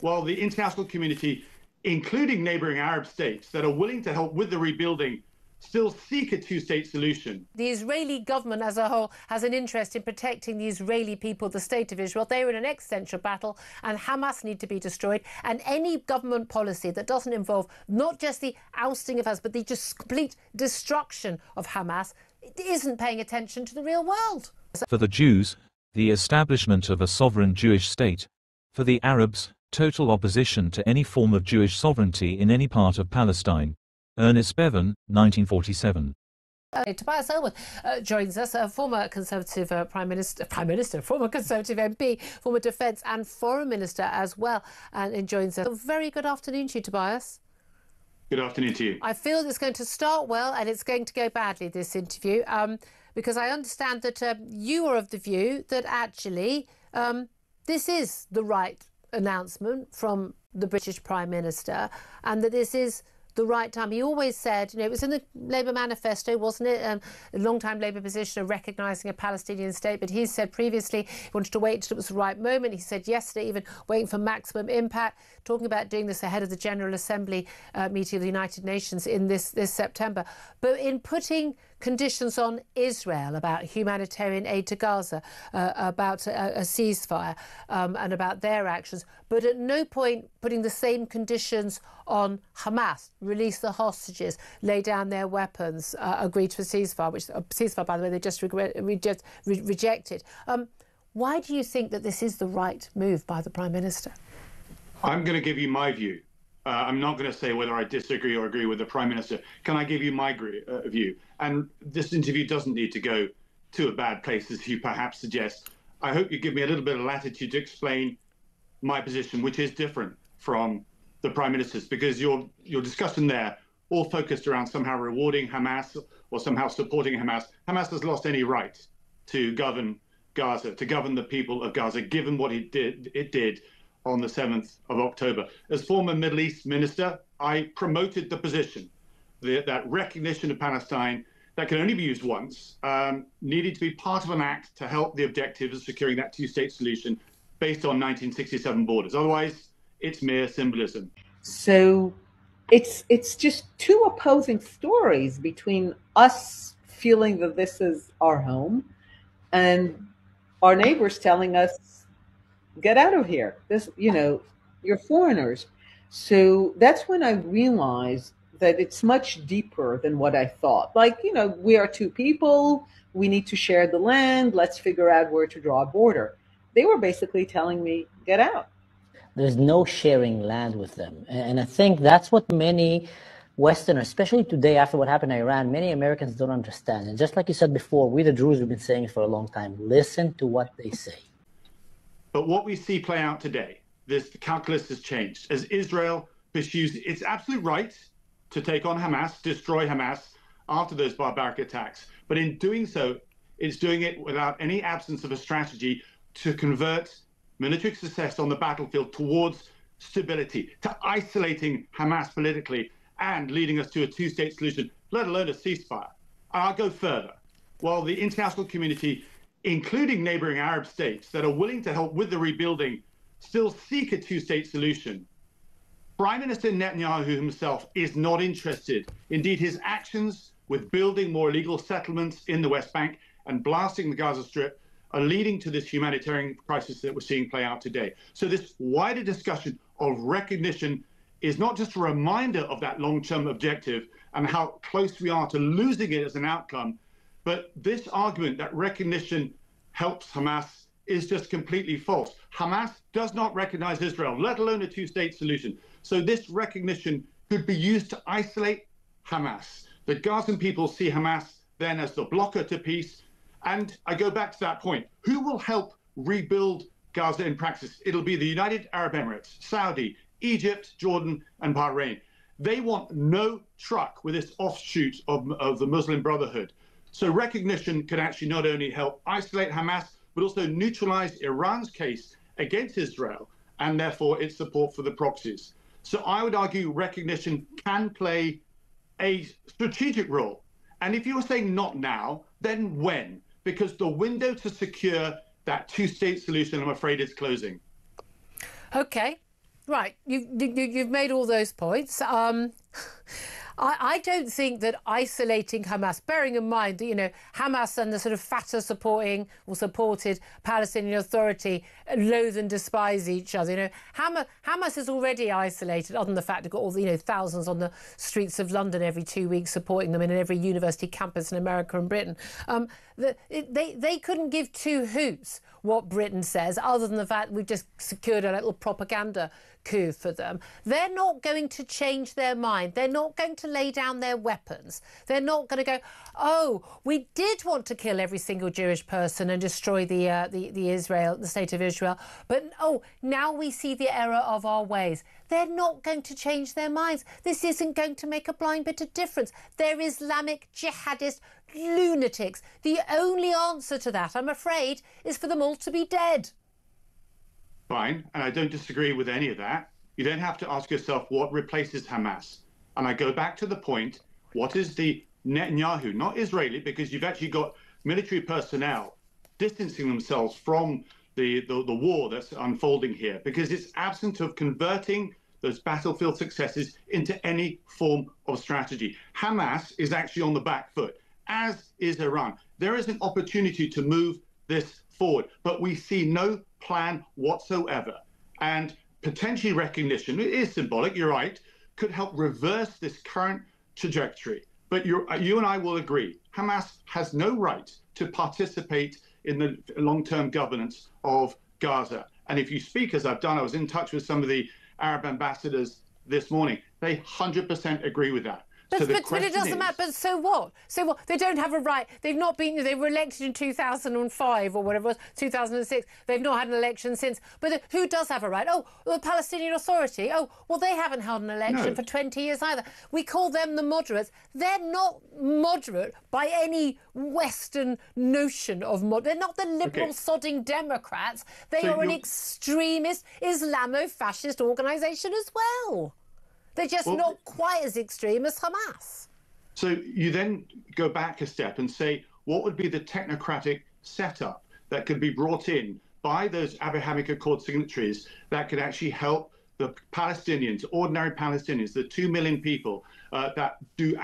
while the international community, including neighboring Arab states that are willing to help with the rebuilding, still seek a two-state solution. The Israeli government as a whole has an interest in protecting the Israeli people, the state of Israel. They are in an existential battle, and Hamas need to be destroyed. And any government policy that doesn't involve not just the ousting of Hamas, but the just complete destruction of Hamas, it isn't paying attention to the real world. For the Jews, the establishment of a sovereign Jewish state. For the Arabs, total opposition to any form of Jewish sovereignty in any part of Palestine. Ernest Bevan, 1947. Tobias Ellwood joins us, a former Conservative former Conservative MP, former Defence and Foreign Minister as well, and joins us. A very good afternoon to you, Tobias. Good afternoon to you. I feel it's going to start well and it's going to go badly, this interview, because I understand that you are of the view that actually this is the right announcement from the British Prime Minister, and that this is the right time. He always said, you know, it was in the Labour manifesto, wasn't it? A long-time Labour position of recognising a Palestinian state, but he said previously he wanted to wait until it was the right moment. He said yesterday even waiting for maximum impact, talking about doing this ahead of the General Assembly meeting of the United Nations in this September. But in putting conditions on Israel about humanitarian aid to Gaza, about a ceasefire and about their actions, but at no point putting the same conditions on Hamas, release the hostages, lay down their weapons, agree to a ceasefire, which ceasefire, by the way, they just rejected. Why do you think that this is the right move by the Prime Minister? I'm going to give you my view. I'm not going to say whether I disagree or agree with the Prime Minister. Can I give you my view? And this interview doesn't need to go to a bad place, as you perhaps suggest. I hope you give me a little bit of latitude to explain my position, which is different from the Prime Minister's, because your discussion there all focused around somehow rewarding Hamas or somehow supporting Hamas. Hamas has lost any right to govern Gaza, to govern the people of Gaza, given what it did on the 7th of October. As former Middle East minister, I promoted the position that recognition of Palestine that can only be used once needed to be part of an act to help the objectives of securing that two-state solution based on 1967 borders. Otherwise, it's mere symbolism. So it's just two opposing stories between us feeling that this is our home and our neighbors telling us, get out of here. This, you know, you're foreigners. So that's when I realized that it's much deeper than what I thought. Like, you know, we are two people, we need to share the land, let's figure out where to draw a border. They were basically telling me, get out. There's no sharing land with them. And I think that's what many Westerners, especially today after what happened in Iran, many Americans don't understand. And just like you said before, we the Druze have been saying it for a long time. Listen to what they say. But what we see play out today, the calculus has changed. As Israel pursues its absolute right to take on Hamas, destroy Hamas after those barbaric attacks. But in doing so, it's doing it without any absence of a strategy to convert military success on the battlefield towards stability, to isolating Hamas politically and leading us to a two-state solution, let alone a ceasefire. And I'll go further. While the international community, including neighboring Arab states that are willing to help with the rebuilding, still seek a two-state solution, Prime Minister Netanyahu himself is not interested. Indeed, his actions with building more illegal settlements in the West Bank and blasting the Gaza Strip are leading to this humanitarian crisis that we're seeing play out today. So this wider discussion of recognition is not just a reminder of that long-term objective and how close we are to losing it as an outcome, but this argument that recognition helps Hamas is just completely false. Hamas does not recognize Israel, let alone a two-state solution. So this recognition could be used to isolate Hamas. The Gazan people see Hamas then as the blocker to peace. And I go back to that point. Who will help rebuild Gaza in practice? It'll be the United Arab Emirates, Saudi, Egypt, Jordan, and Bahrain. They want no truck with this offshoot of the Muslim Brotherhood. So recognition can actually not only help isolate Hamas, but also neutralize Iran's case against Israel and therefore its support for the proxies. So I would argue recognition can play a strategic role. And if you were saying not now, then when? Because the window to secure that two-state solution, I'm afraid, is closing. OK. Right, you've made all those points. I don't think that isolating Hamas, bearing in mind that, you know, Hamas and the sort of Fatah supporting or supported Palestinian Authority loathe and despise each other. You know, Hamas is already isolated, other than the fact they've got all the, you know, thousands on the streets of London every 2 weeks supporting them, and in every university campus in America and Britain. They couldn't give two hoots what Britain says, other than the fact we've just secured a little propaganda coup for them. They're not going to change their mind. They're not going to lay down their weapons. They're not going to go, oh, we did want to kill every single Jewish person and destroy the state of Israel, but oh, now we see the error of our ways. They're not going to change their minds. This isn't going to make a blind bit of difference. They're Islamic jihadist lunatics. The only answer to that, I'm afraid, is for them all to be dead. Fine, and I don't disagree with any of that. You then have to ask yourself what replaces Hamas. And I go back to the point, what is the Netanyahu, not Israeli, because you've actually got military personnel distancing themselves from the war that's unfolding here, because it's absent of converting those battlefield successes into any form of strategy. Hamas is actually on the back foot, as is Iran. There is an opportunity to move this forward, but we see no plan whatsoever. And potentially recognition, it is symbolic, you're right, could help reverse this current trajectory. But you and I will agree, Hamas has no right to participate in the long-term governance of Gaza. And if you speak, as I've done, I was in touch with some of the Arab ambassadors this morning, they 100% agree with that. But it doesn't matter. But so what? So what? They don't have a right. They've not been. They were elected in 2005 or whatever it was, 2006. They've not had an election since. But who does have a right? Oh, the Palestinian Authority. Oh, well, they haven't held an election for 20 years either. We call them the moderates. They're not moderate by any Western notion of moderate. They're not the liberal sodding Democrats. They are an extremist Islamo-fascist organisation as well. They're just not quite as extreme as Hamas. So you then go back a step and say, what would be the technocratic setup that could be brought in by those Abrahamic Accord signatories that could actually help the Palestinians, ordinary Palestinians, the 2 million people that do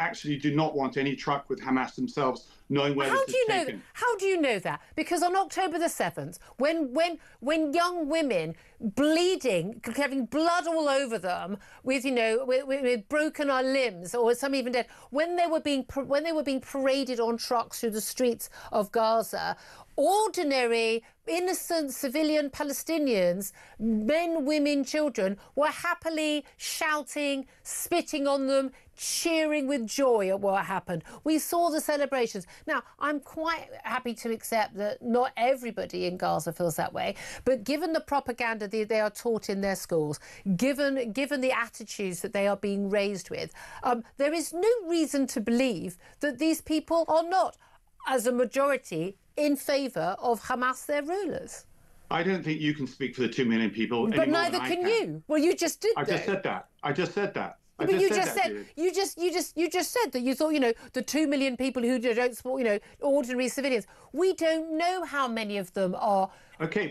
not want any truck with Hamas themselves, knowing where this is taken. How do you know that? Because on October the 7th, when young women bleeding, having blood all over them, with with broken limbs or some even dead, when they were being paraded on trucks through the streets of Gaza, ordinary, innocent civilian Palestinians, men, women, children, were happily shouting, spitting on them, cheering with joy at what happened. We saw the celebrations. Now, I'm quite happy to accept that not everybody in Gaza feels that way, but given the propaganda they are taught in their schools, given the attitudes that they are being raised with, there is no reason to believe that these people are not, as a majority, in favour of Hamas, their rulers. I don't think you can speak for the 2 million people. But neither can you. Well, you just did. I just said that. But you just said that you thought, the 2 million people who don't support, ordinary civilians. We don't know how many of them are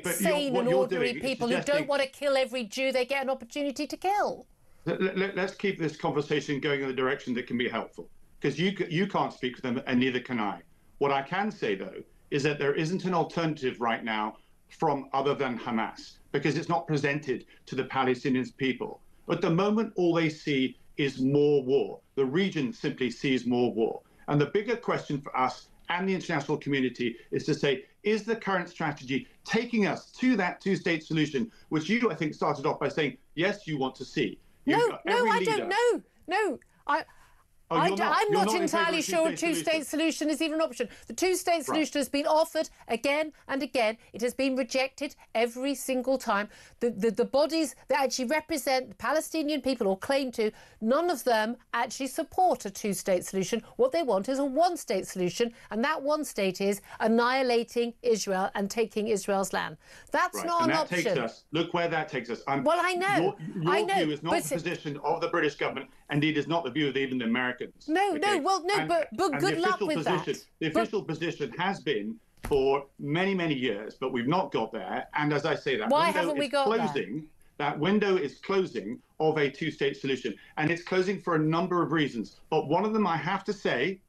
sane and ordinary people who don't want to kill every Jew they get an opportunity to kill. Let's keep this conversation going in the direction that can be helpful, because you can't speak for them and neither can I. What I can say, though, is that there isn't an alternative right now from other than Hamas, because it's not presented to the Palestinian people. At the moment, all they see is more war. The region simply sees more war. And the bigger question for us and the international community is to say, is the current strategy taking us to that two-state solution, which you, I think, started off by saying, yes, you want to see? No, I don't know. No, I'm not entirely sure a two-state solution is even an option. The two-state solution has been offered again and again. It has been rejected every single time. The bodies that actually represent the Palestinian people or claim to, none of them actually support a two-state solution. What they want is a one-state solution, and that one state is annihilating Israel and taking Israel's land. That's not an option. Look where that takes us. Well, I know. Your view is not the position of the British government. Indeed, is not the view of even the Americans. But good luck with that. The official position has been for many, many years, but we've not got there. And as I say, that why window haven't we is got closing there? that window is closing of a two-state solution, and it's closing for a number of reasons. But one of them, I have to say,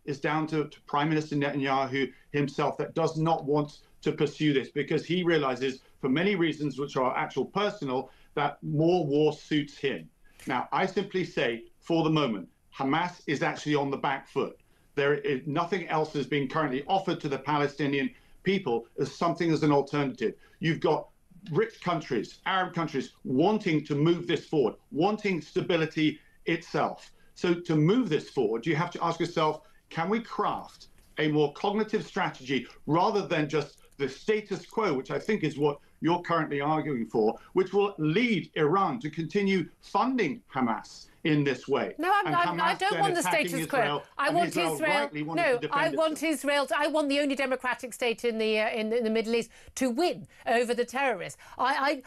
is down to Prime Minister Netanyahu himself, that does not want to pursue this, because he realizes, for many reasons which are actual personal, that more war suits him. Now, I simply say, for the moment, Hamas is actually on the back foot. There is nothing else is being currently offered to the Palestinian people as something as an alternative. You've got rich countries, Arab countries, wanting to move this forward, wanting stability itself. So to move this forward, you have to ask yourself, can we craft a more cognitive strategy rather than just the status quo, which I think is what you're currently arguing for, which will lead Iran to continue funding Hamas in this way. No, I don't want the status quo. I want Israel. No, I want Israel. I want the only democratic state in the Middle East to win over the terrorists. I'd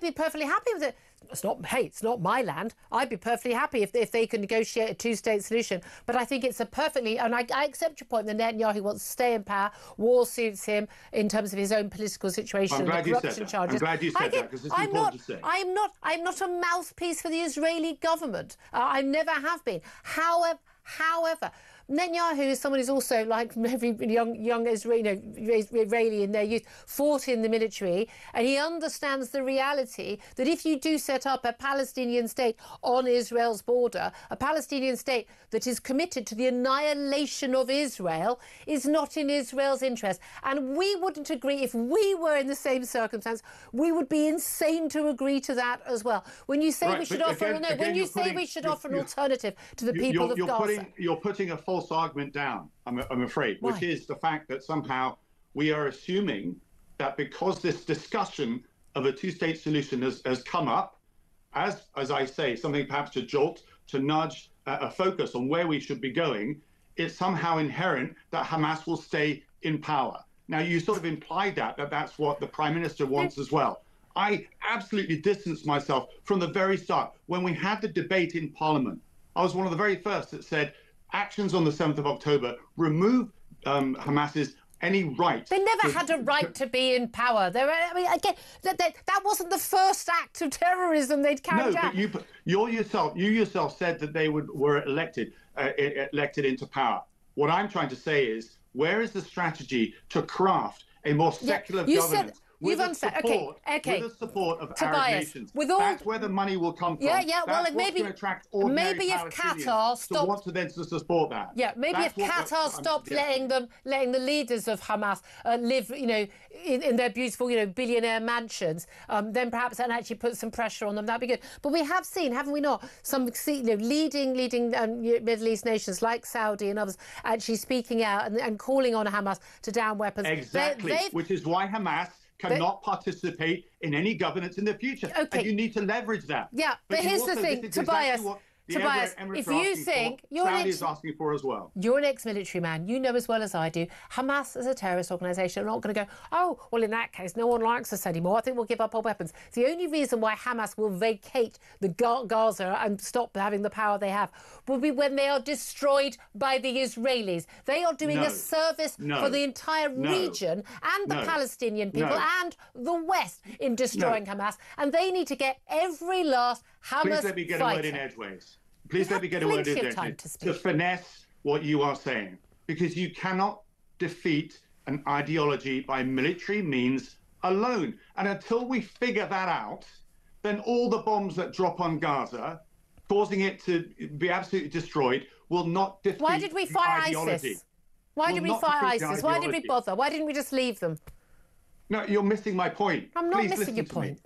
be perfectly happy with it. It's not my land. I'd be perfectly happy if they could negotiate a two-state solution. But I think it's a perfectly, and I accept your point that Netanyahu wants to stay in power. War suits him in terms of his own political situation and the corruption charges. I'm glad you said that, because it's important to say. I'm not a mouthpiece for the Israeli government. I never have been. However, Netanyahu is someone who's also, like every young Israeli in their youth, fought in the military, and he understands the reality that if you do set up a Palestinian state on Israel's border, a Palestinian state that is committed to the annihilation of Israel, is not in Israel's interest. And we wouldn't agree, if we were in the same circumstance, we would be insane to agree to that as well. When you say we should offer an alternative to the people of Gaza. You're putting a false argument down, I'm afraid, Why? which is the fact that somehow we are assuming that because this discussion of a two-state solution has come up, as I say, something perhaps to jolt, to nudge a focus on where we should be going, it's somehow inherent that Hamas will stay in power. Now, you sort of implied that's what the Prime Minister wants as well. I absolutely distanced myself from the very start. When we had the debate in Parliament, I was one of the very first that said, actions on the 7th of October remove Hamas's any right. They never had a right to be in power. Again, that wasn't the first act of terrorism they'd carried out. No, but you yourself said that they were elected into power. What I'm trying to say is, where is the strategy to craft a more secular governance? With the support of Arab nations. That's where the money will come from. Maybe if Qatar stopped to support that. Yeah, maybe if Qatar stopped letting the leaders of Hamas live, in their beautiful, billionaire mansions, then perhaps that actually put some pressure on them. That'd be good. But we have seen, haven't we not, some leading Middle East nations like Saudi and others actually speaking out and calling on Hamas to down weapons. Exactly, which is why Hamas cannot participate in any governance in the future. Okay. And you need to leverage that. Yeah, but here's the thing, Tobias. Tobias, if you think Saudi is asking for as well. You're an ex-military man. You know as well as I do, Hamas as a terrorist organisation are not going to go, oh, well, in that case, no one likes us anymore. I think we'll give up our weapons. The only reason why Hamas will vacate the Gaza and stop having the power they have will be when they are destroyed by the Israelis. They are doing a service for the entire region and the Palestinian people and the West in destroying Hamas. And they need to get every last Hamas Please let me get a word in edgeways. Please let me get a word in edgeways to finesse what you are saying, because you cannot defeat an ideology by military means alone. And until we figure that out, then all the bombs that drop on Gaza, causing it to be absolutely destroyed, will not defeat Why did we fight ideology. ISIS? Why did we fight ISIS? Why did we bother? Why didn't we just leave them? No, you're missing my point. I'm not missing your point.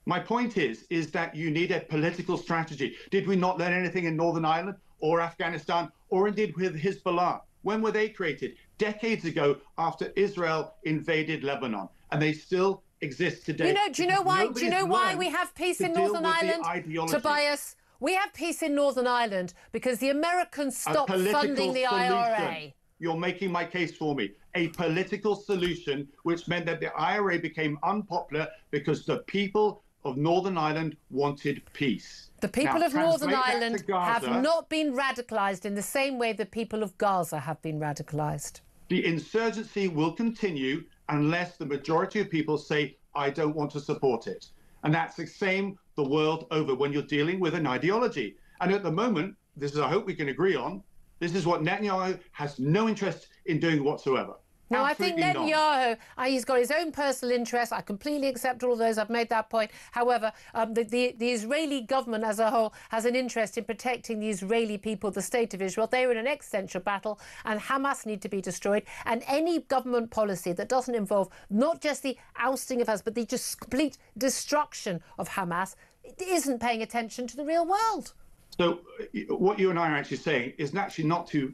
My point is that you need a political strategy. Did we not learn anything in Northern Ireland or Afghanistan or indeed with Hezbollah? When were they created? Decades ago, after Israel invaded Lebanon, and they still exist today. Do you know why we have peace in Northern Ireland, Tobias? We have peace in Northern Ireland because the Americans stopped funding the IRA. You're making my case for me. A political solution, which meant that the IRA became unpopular because the people of Northern Ireland wanted peace. The people of Northern Ireland have not been radicalised in the same way the people of Gaza have been radicalised. The insurgency will continue unless the majority of people say, I don't want to support it. And that's the same the world over when you're dealing with an ideology. And at the moment, this is, I hope we can agree on, this is what Netanyahu has no interest in doing whatsoever. No, I think Absolutely Netanyahu, he's got his own personal interests. I completely accept all of those. I've made that point. However, the Israeli government as a whole has an interest in protecting the Israeli people, the state of Israel. They are in an existential battle, and Hamas need to be destroyed. And any government policy that doesn't involve not just the ousting of Hamas, but the just complete destruction of Hamas, it isn't paying attention to the real world. So what you and I are actually saying is actually not too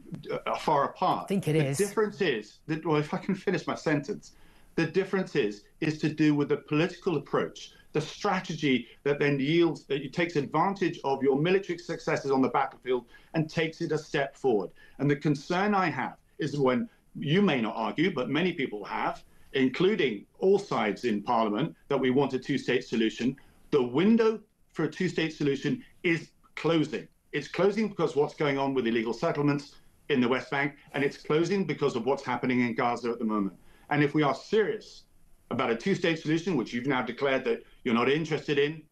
far apart. I think it is. The difference is that, well, if I can finish my sentence, the difference is to do with the political approach, the strategy that then yields, that it takes advantage of your military successes on the battlefield and takes it a step forward. And the concern I have is when you may not argue, but many people have, including all sides in Parliament, that we want a two-state solution. The window for a two-state solution is closing. It's closing because of what's going on with illegal settlements in the West Bank, and it's closing because of what's happening in Gaza at the moment. And if we are serious about a two-state solution, which you've now declared that you're not interested in,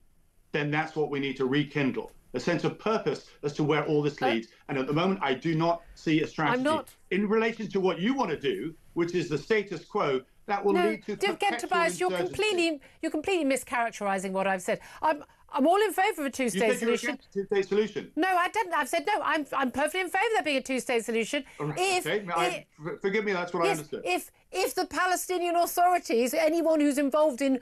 then that's what we need to rekindle, a sense of purpose as to where all this leads. And at the moment, I do not see a strategy. In relation to what you want to do, which is the status quo, that will lead to Tobias, you're completely mischaracterizing what I've said. I'm all in favour of a two-state solution. You said you were against a two-state solution. No, I didn't. I've said no. I'm perfectly in favour of there being a two-state solution. Okay. Forgive me, that's what I understood. If the Palestinian authorities, anyone who's involved in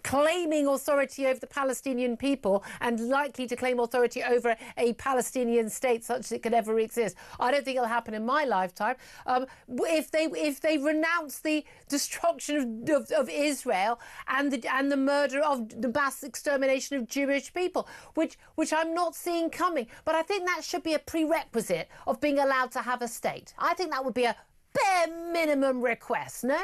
claiming authority over the Palestinian people and likely to claim authority over a Palestinian state such as it could ever exist, I don't think it'll happen in my lifetime. If they renounce the destruction of Israel and the murder of the mass extermination of Jewish people, which I'm not seeing coming, but I think that should be a prerequisite of being allowed to have a state. I think that would be a bare minimum request, no?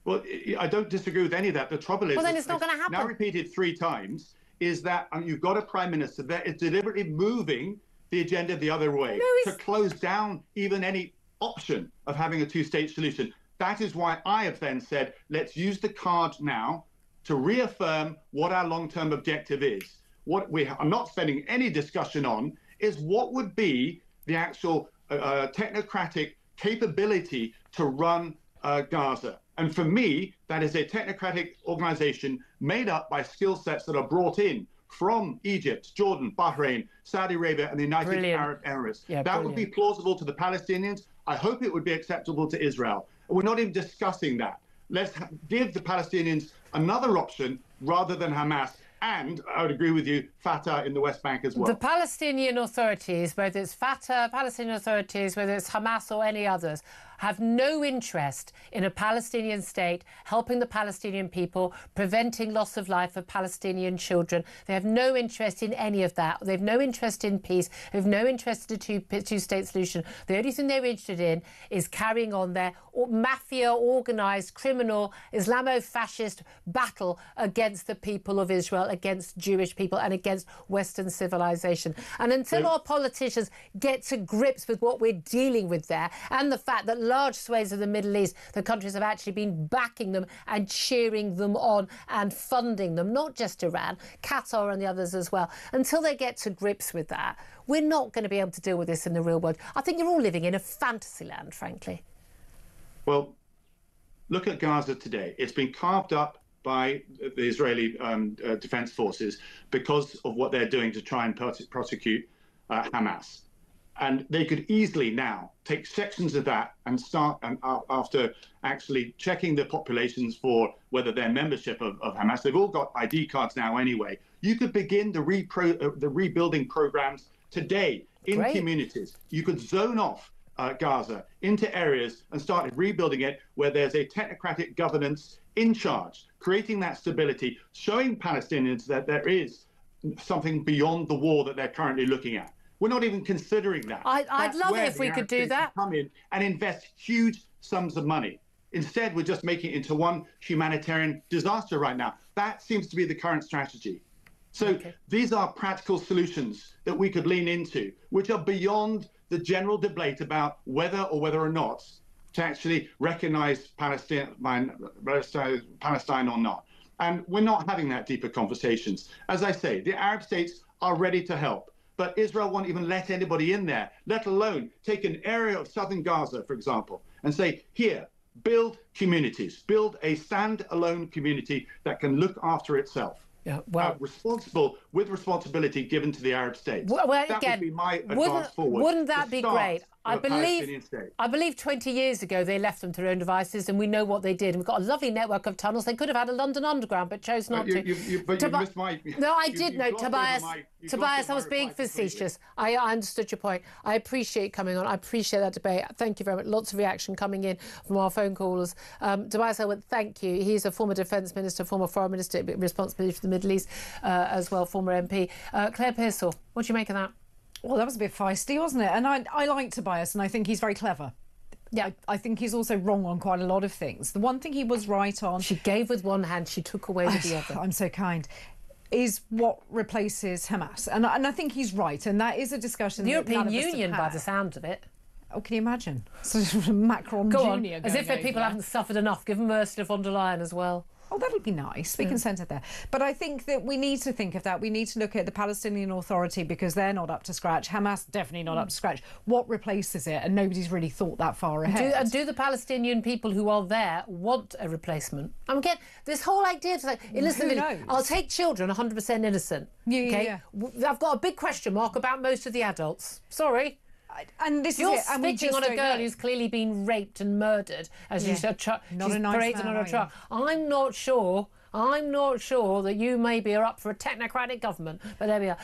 Well, I don't disagree with any of that. The trouble is, well, then it's not going to happen. Now repeated 3 times, is that you've got a prime minister that is deliberately moving the agenda the other way to close down even any option of having a two-state solution. That is why I have then said, let's use the card now to reaffirm what our long-term objective is. What we are not spending any discussion on is what would be the actual technocratic capability to run Gaza. And for me, that is a technocratic organization made up by skill sets that are brought in from Egypt, Jordan, Bahrain, Saudi Arabia, and the United Arab Emirates. Yeah, that would be plausible to the Palestinians. I hope it would be acceptable to Israel. We're not even discussing that. Let's give the Palestinians another option rather than Hamas. And I would agree with you, Fatah in the West Bank as well. The Palestinian authorities, whether it's Fatah, Palestinian authorities, whether it's Hamas or any others, have no interest in a Palestinian state, helping the Palestinian people, preventing loss of life of Palestinian children. They have no interest in any of that. They have no interest in peace. They have no interest in a two-state solution. The only thing they're interested in is carrying on their mafia, organised, criminal, Islamo-fascist battle against the people of Israel, against Jewish people and against Western civilization. And until our politicians get to grips with what we're dealing with there and the fact that large swathes of the Middle East, the countries have actually been backing them and cheering them on and funding them, not just Iran, Qatar and the others as well. Until they get to grips with that, we're not going to be able to deal with this in the real world. I think you're all living in a fantasy land, frankly. Well, look at Gaza today. It's been carved up by the Israeli Defense Forces because of what they're doing to try and prosecute Hamas. And they could easily now take sections of that and start, after actually checking the populations for whether they're membership of Hamas, they've all got ID cards now anyway. You could begin the rebuilding programs today in communities. You could zone off Gaza into areas and start rebuilding it where there's a technocratic governance in charge, creating that stability, showing Palestinians that there is something beyond the war that they're currently looking at. We're not even considering that. I'd love it if we could do that. Come in and invest huge sums of money. Instead, we're just making it into one humanitarian disaster right now. That seems to be the current strategy. So these are practical solutions that we could lean into, which are beyond the general debate about whether or not to actually recognize Palestine or not. And we're not having that deeper conversations. As I say, the Arab states are ready to help, but Israel won't even let anybody in there, let alone take an area of southern Gaza, for example, and say, here, build communities, build a stand-alone community that can look after itself. Yeah, well, responsible with responsibility given to the Arab states. Well, that again, would be my advance forward. Wouldn't that be great? I believe 20 years ago they left them to their own devices, and we know what they did. We've got a lovely network of tunnels. They could have had a London Underground, but chose not to. But you missed my... No, I did know, Tobias. Tobias, I was being facetious. I understood your point. I appreciate coming on. I appreciate that debate. Thank you very much. Lots of reaction coming in from our phone callers. Tobias Elwood, thank you. He's a former Defence Minister, former Foreign Minister, responsibility for the Middle East as well, former MP. Claire Pearsall, what do you make of that? Well, that was a bit feisty, wasn't it? And I like Tobias, and I think he's very clever. Yeah, I think he's also wrong on quite a lot of things. The one thing he was right on... She gave with one hand, she took away with the other. I'm so kind. Is what replaces Hamas. And I think he's right, and that is a discussion... The European Union, by the sound of it. Oh, can you imagine? Sort of Macron Jr. On, as if people haven't suffered enough. Give them Ursula von der Leyen as well. Oh, that'll be nice. We can send it there. But I think that we need to think of that. We need to look at the Palestinian Authority because they're not up to scratch. Hamas definitely not up to scratch. What replaces it? And nobody's really thought that far ahead. Do the Palestinian people who are there want a replacement? And again, this whole idea of like, listen, I'll take children 100% innocent. Yeah. I've got a big question mark about most of the adults. Sorry. And this You're is it. And spitting on a girl who's clearly been raped and murdered, as you said. Not she's a nice paraded man, on a truck. I'm not sure that you maybe are up for a technocratic government, but there we are.